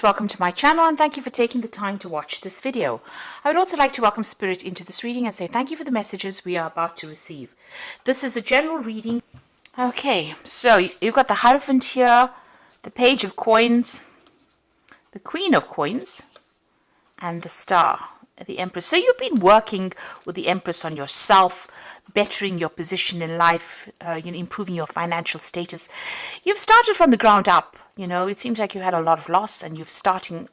Welcome to my channel and thank you for taking the time to watch this video. I would also like to welcome Spirit into this reading and say thank you for the messages we are about to receive. This is a general reading. Okay, so you've got the Hierophant here, the Page of Coins, the Queen of Coins, and the Star, the Empress. So you've been working with the Empress on yourself, bettering your position in life, improving your financial status. You've started from the ground up. It seems like you had a lot of loss and you're starting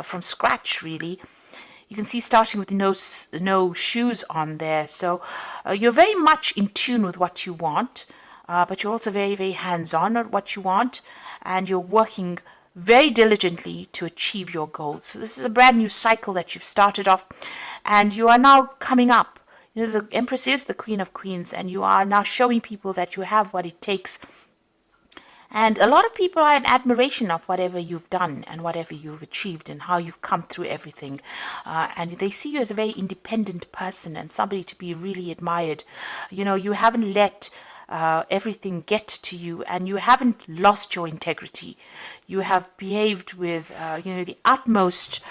from scratch, really. You can see starting with no shoes on there. So you're very much in tune with what you want, but you're also very, very hands-on at what you want, and you're working very diligently to achieve your goals. So this is a brand new cycle that you've started off, and you are now coming up. The Empress is the Queen of Queens, and you are now showing people that you have what it takes. And a lot of people are in admiration of whatever you've done and whatever you've achieved and how you've come through everything. And they see you as a very independent person and somebody to be really admired. You haven't let everything get to you, and you haven't lost your integrity. You have behaved with, the utmost,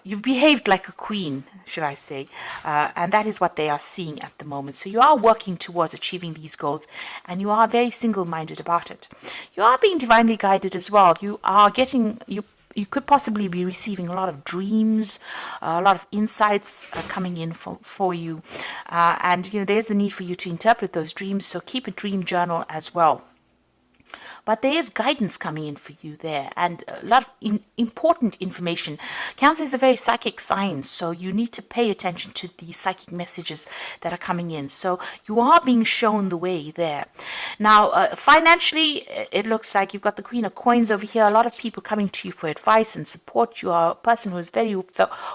you've behaved like a queen, should I say, and that is what they are seeing at the moment. So you are working towards achieving these goals, and you are very single-minded about it. You are being divinely guided as well. You are getting, you could possibly be receiving a lot of dreams, a lot of insights coming in for you, and there's the need for you to interpret those dreams, so keep a dream journal as well. But there is guidance coming in for you there, and a lot of important information. Cancer is a very psychic sign, so you need to pay attention to the psychic messages that are coming in. So you are being shown the way there. Now, financially, it looks like you've got the Queen of Coins over here. A lot of people coming to you for advice and support. You are a person who is very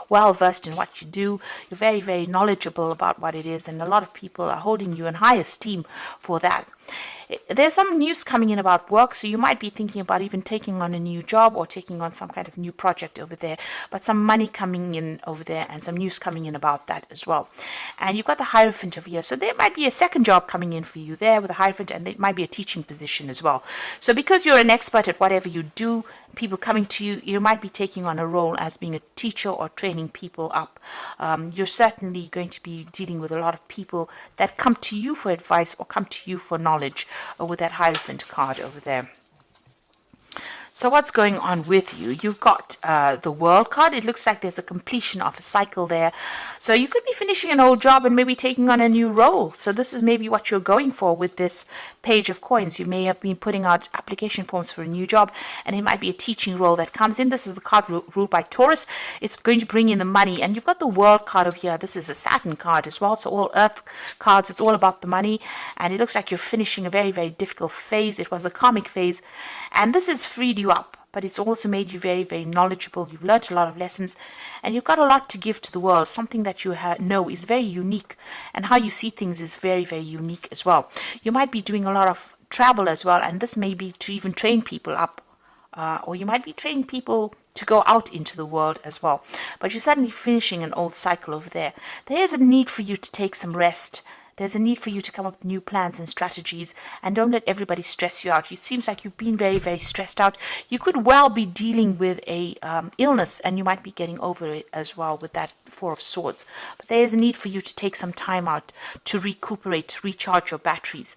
well versed in what you do. You're very, very knowledgeable about what it is, and a lot of people are holding you in high esteem for that. There's some news coming in about work, so you might be thinking about even taking on a new job or taking on some kind of new project over there, but some money coming in over there and some news coming in about that as well. And you've got the Hierophant over here, so there might be a second job coming in for you there with the Hierophant, and it might be a teaching position as well. So because you're an expert at whatever you do, people coming to you, you might be taking on a role as being a teacher or training people up. You're certainly going to be dealing with a lot of people that come to you for advice or come to you for knowledge with that Hierophant card over there. So what's going on with you? You've got the World card. It looks like there's a completion of a cycle there. So you could be finishing an old job and maybe taking on a new role. So this is maybe what you're going for with this Page of Coins. You may have been putting out application forms for a new job, and it might be a teaching role that comes in. This is the card ruled by Taurus. It's going to bring in the money. And you've got the World card over here. This is a Saturn card as well. So all Earth cards, it's all about the money. And it looks like you're finishing a very, very difficult phase. It was a karmic phase. And this has freed you up, but it's also made you very, very knowledgeable. You've learned a lot of lessons, and you've got a lot to give to the world. Something that you know is very unique, and how you see things is very, very unique as well. You might be doing a lot of travel as well, and this may be to even train people up, or you might be training people to go out into the world as well. But you're suddenly finishing an old cycle over there. There is a need for you to take some rest. There's a need for you to come up with new plans and strategies, and don't let everybody stress you out. It seems like you've been very, very stressed out. You could well be dealing with a illness, and you might be getting over it as well with that Four of Swords. But there is a need for you to take some time out to recuperate, recharge your batteries.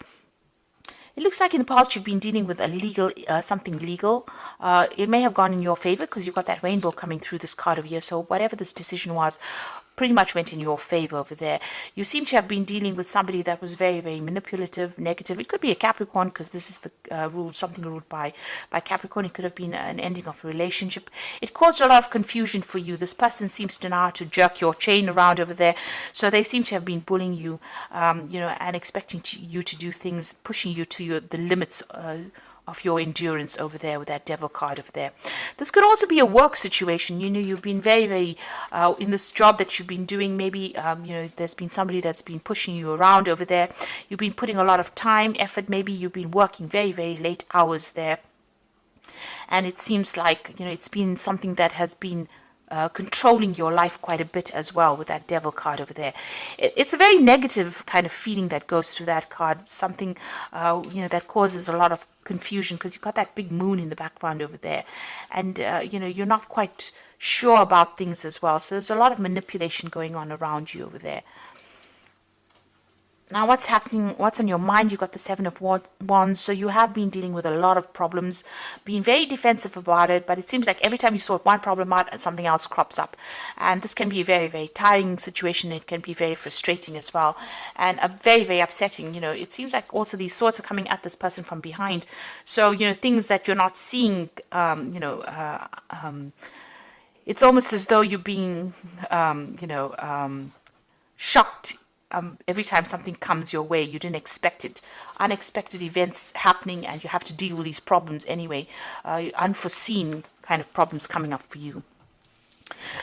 It looks like in the past you've been dealing with a legal, something legal. It may have gone in your favor because you've got that rainbow coming through this card over here. So whatever this decision was, pretty much went in your favor over there. You seem to have been dealing with somebody that was very, very manipulative, negative. It could be a Capricorn, because this is the something ruled by Capricorn. It could have been an ending of a relationship. It caused a lot of confusion for you. This person seems to know how to jerk your chain around over there. So they seem to have been bullying you, and expecting you to do things, pushing you to the limits of your endurance over there with that Devil card over there. This could also be a work situation. You've been very, very in this job that you've been doing. Maybe there's been somebody that's been pushing you around over there. You've been putting a lot of time, effort. Maybe you've been working very, very late hours there, and it seems like it's been something that has been controlling your life quite a bit as well with that Devil card over there. It's a very negative kind of feeling that goes through that card. Something that causes a lot of confusion because you've got that big moon in the background over there. And, you're not quite sure about things as well. So there's a lot of manipulation going on around you over there. Now, what's happening, what's on your mind? You've got the Seven of Wands, so you have been dealing with a lot of problems, being very defensive about it, but it seems like every time you sort one problem out, something else crops up. And this can be a very, very tiring situation. It can be very frustrating as well, and very, very upsetting. It seems like also these swords are coming at this person from behind. So, things that you're not seeing, it's almost as though you're being, shocked every time something comes your way. You didn't expect it. Unexpected events happening, and you have to deal with these problems anyway. Unforeseen kind of problems coming up for you.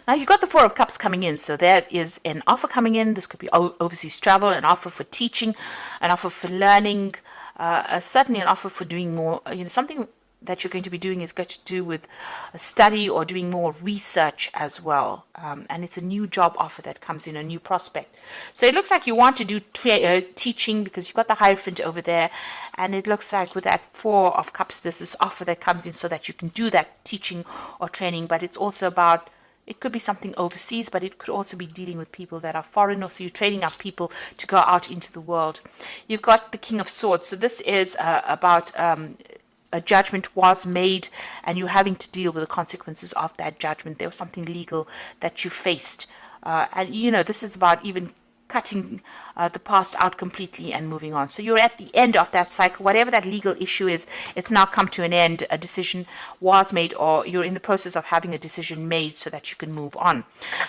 Now, you've got the Four of Cups coming in, so there is an offer coming in. This could be overseas travel, an offer for teaching, an offer for learning, certainly an offer for doing more, something that you're going to be doing is going to do with a study or doing more research as well. And it's a new job offer that comes in, a new prospect. So it looks like you want to do teaching because you've got the Hierophant over there. And it looks like with that Four of Cups, there's this offer that comes in so that you can do that teaching or training. But it's also about, it could be something overseas, but it could also be dealing with people that are foreign, or so you're training up people to go out into the world. You've got the King of Swords. So this is about a judgment was made, and you're having to deal with the consequences of that judgment. There was something legal that you faced. And, this is about even cutting the past out completely and moving on. So you're at the end of that cycle. Whatever that legal issue is, it's now come to an end. A decision was made, or you're in the process of having a decision made so that you can move on.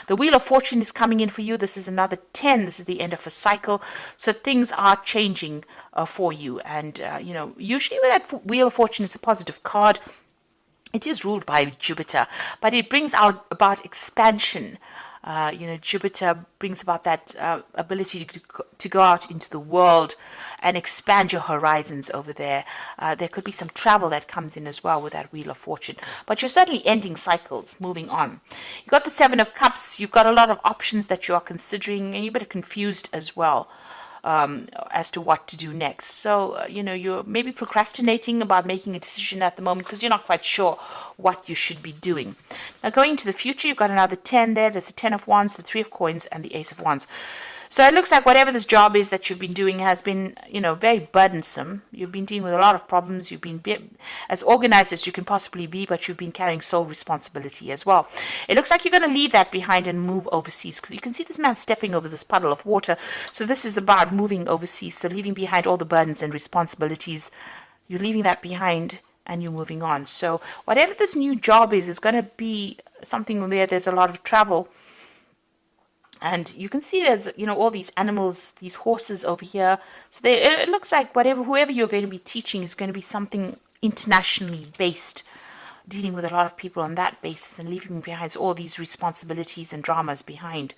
The Wheel of Fortune is coming in for you. This is another 10. This is the end of a cycle. So things are changing for you. And, usually with that Wheel of Fortune, it's a positive card. It is ruled by Jupiter, but it brings out about expansion. Jupiter brings about that ability to go out into the world and expand your horizons over there. There could be some travel that comes in as well with that Wheel of Fortune. But you're certainly ending cycles, moving on. You've got the Seven of Cups. You've got a lot of options that you are considering, and you're a bit confused as well as to what to do next. So, you're maybe procrastinating about making a decision at the moment because you're not quite sure what you should be doing. Now, going into the future, you've got another 10 there. There's the 10 of Wands, the 3 of Coins, and the Ace of Wands. So it looks like whatever this job is that you've been doing has been, very burdensome. You've been dealing with a lot of problems. You've been as organized as you can possibly be, but you've been carrying sole responsibility as well. It looks like you're going to leave that behind and move overseas, because you can see this man stepping over this puddle of water. So this is about moving overseas, so leaving behind all the burdens and responsibilities. You're leaving that behind and you're moving on. So whatever this new job is going to be something where there's a lot of travel. And you can see there's, all these animals, these horses over here. So it looks like whoever you're going to be teaching is going to be something internationally based, dealing with a lot of people on that basis and leaving behind all these responsibilities and dramas behind.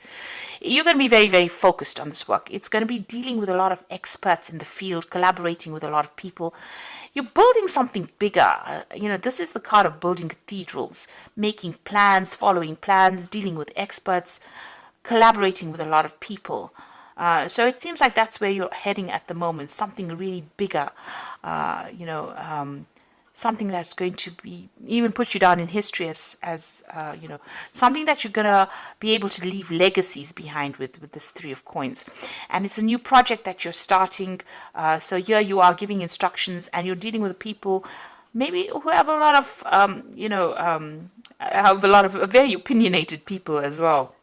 You're going to be very, very focused on this work. It's going to be dealing with a lot of experts in the field, collaborating with a lot of people. You're building something bigger. This is the card of building cathedrals, making plans, following plans, dealing with experts, collaborating with a lot of people. So it seems like that's where you're heading at the moment, something really bigger, something that's going to be even put you down in history as something that you're going to be able to leave legacies behind with this 3 of Coins. And it's a new project that you're starting. So here you are giving instructions, and you're dealing with people maybe who have a lot of, very opinionated people as well.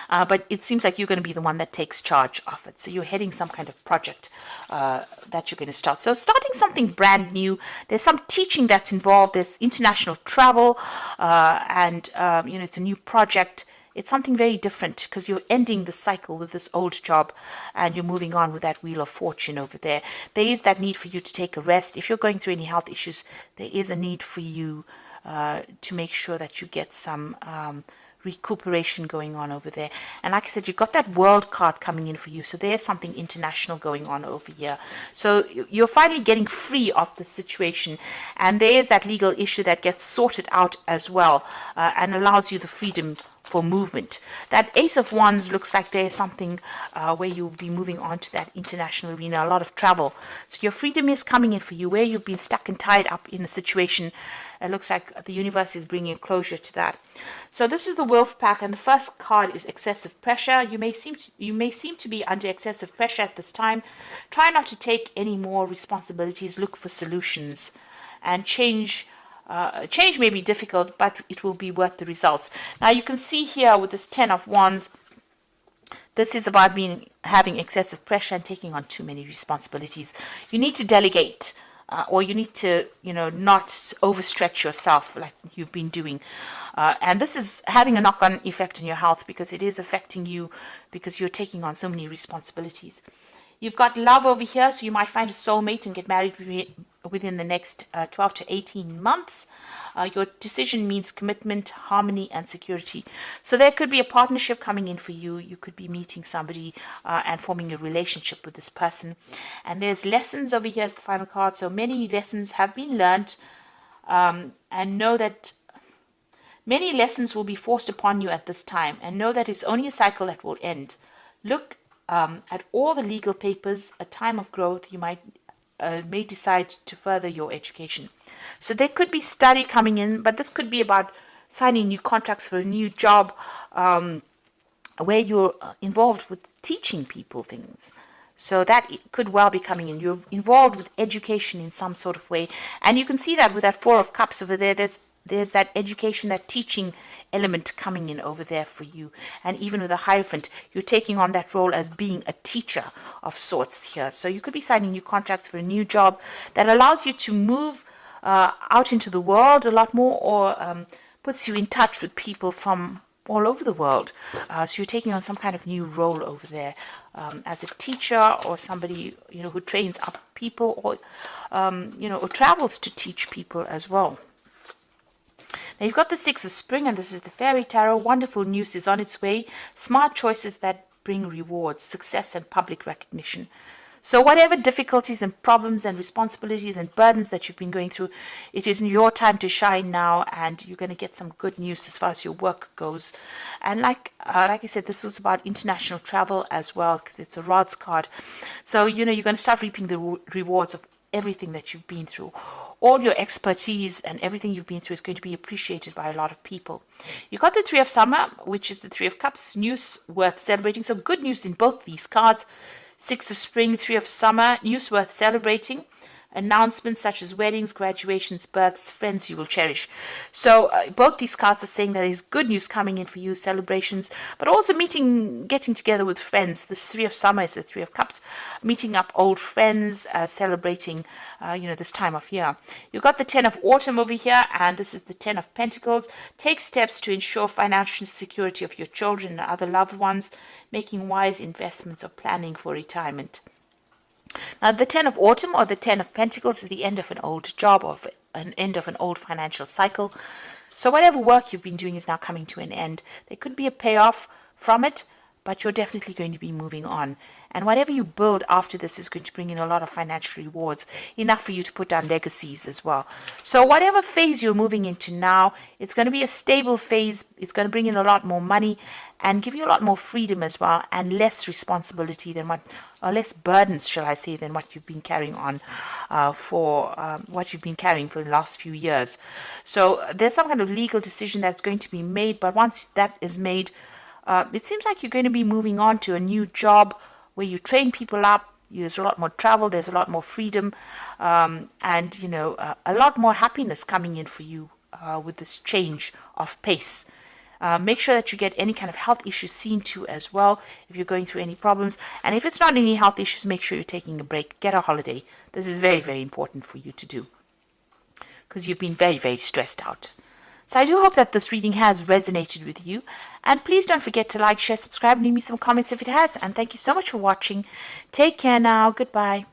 But it seems like you're going to be the one that takes charge of it. So you're heading some kind of project that you're going to start. So starting something brand new. There's some teaching that's involved. There's international travel. And it's a new project. It's something very different because you're ending the cycle with this old job and you're moving on with that Wheel of Fortune over there. There is that need for you to take a rest. If you're going through any health issues, there is a need for you to make sure that you get some recuperation going on over there. And like I said, you've got that World card coming in for you, so there's something international going on over here. So you're finally getting free of the situation, and there's that legal issue that gets sorted out as well, and allows you the freedom for movement. That Ace of Wands looks like there's something where you'll be moving on to that international arena, a lot of travel. So your freedom is coming in for you. Where you've been stuck and tied up in a situation, it looks like the universe is bringing closure to that. So this is the Wolf Pack, and the first card is excessive pressure. You may seem to be under excessive pressure at this time. Try not to take any more responsibilities. Look for solutions, and change may be difficult, but it will be worth the results. Now you can see here with this 10 of Wands, this is about having excessive pressure and taking on too many responsibilities. You need to delegate, or you need to, not overstretch yourself like you've been doing. And this is having a knock-on effect on your health, because it is affecting you because you're taking on so many responsibilities. You've got love over here, so you might find a soulmate and get married within the next 12 to 18 months. Your decision means commitment, harmony, and security. So there could be a partnership coming in for you. You could be meeting somebody and forming a relationship with this person. And there's lessons over here as the final card. So many lessons have been learned, and know that many lessons will be forced upon you at this time, and know that it's only a cycle that will end. Look at all the legal papers. A time of growth. You may decide to further your education. So there could be study coming in, but this could be about signing new contracts for a new job, where you're involved with teaching people things. So that could well be coming in. You're involved with education in some sort of way. And you can see that with that Four of Cups over there. There's that education, that teaching element coming in over there for you. And even with the Hierophant, you're taking on that role as being a teacher of sorts here. So you could be signing new contracts for a new job that allows you to move out into the world a lot more, or puts you in touch with people from all over the world. So you're taking on some kind of new role over there, as a teacher, or somebody who trains up people, or or travels to teach people as well. Now you've got the Six of Spring, and this is the Fairy Tarot. Wonderful news is on its way. Smart choices that bring rewards, success, and public recognition. So whatever difficulties and problems and responsibilities and burdens that you've been going through, it is your time to shine now, and you're going to get some good news as far as your work goes. And like I said, this was about international travel as well, because it's a Rods card. So you're going to start reaping the rewards of everything that you've been through. All your expertise and everything you've been through is going to be appreciated by a lot of people. You got the Three of Summer, which is the Three of Cups, news worth celebrating. So good news in both these cards. Six of Spring, Three of Summer, news worth celebrating. Announcements such as weddings, graduations, births, friends you will cherish. So both these cards are saying that there's good news coming in for you, celebrations, but also getting together with friends. This Three of Summer is the Three of Cups, meeting up old friends, celebrating, this time of year. You've got the Ten of Autumn over here, and this is the Ten of Pentacles. Take steps to ensure financial security of your children and other loved ones, making wise investments or planning for retirement. Now, the Ten of Autumn, or the Ten of Pentacles, is the end of an old job, or an end of an old financial cycle. So whatever work you've been doing is now coming to an end. There could be a payoff from it, but you're definitely going to be moving on. And whatever you build after this is going to bring in a lot of financial rewards, enough for you to put down legacies as well. So whatever phase you're moving into now, it's going to be a stable phase. It's going to bring in a lot more money and give you a lot more freedom as well, and less responsibility than or less burdens, shall I say, than what you've been carrying on for the last few years. So there's some kind of legal decision that's going to be made, but once that is made, it seems like you're going to be moving on to a new job where you train people up. There's a lot more travel, there's a lot more freedom, and a lot more happiness coming in for you with this change of pace. Make sure that you get any kind of health issues seen to as well if you're going through any problems. And if it's not any health issues, make sure you're taking a break. Get a holiday. This is very, very important for you to do, because you've been very, very stressed out. So I do hope that this reading has resonated with you. And please don't forget to like, share, subscribe, and leave me some comments if it has. And thank you so much for watching. Take care now. Goodbye.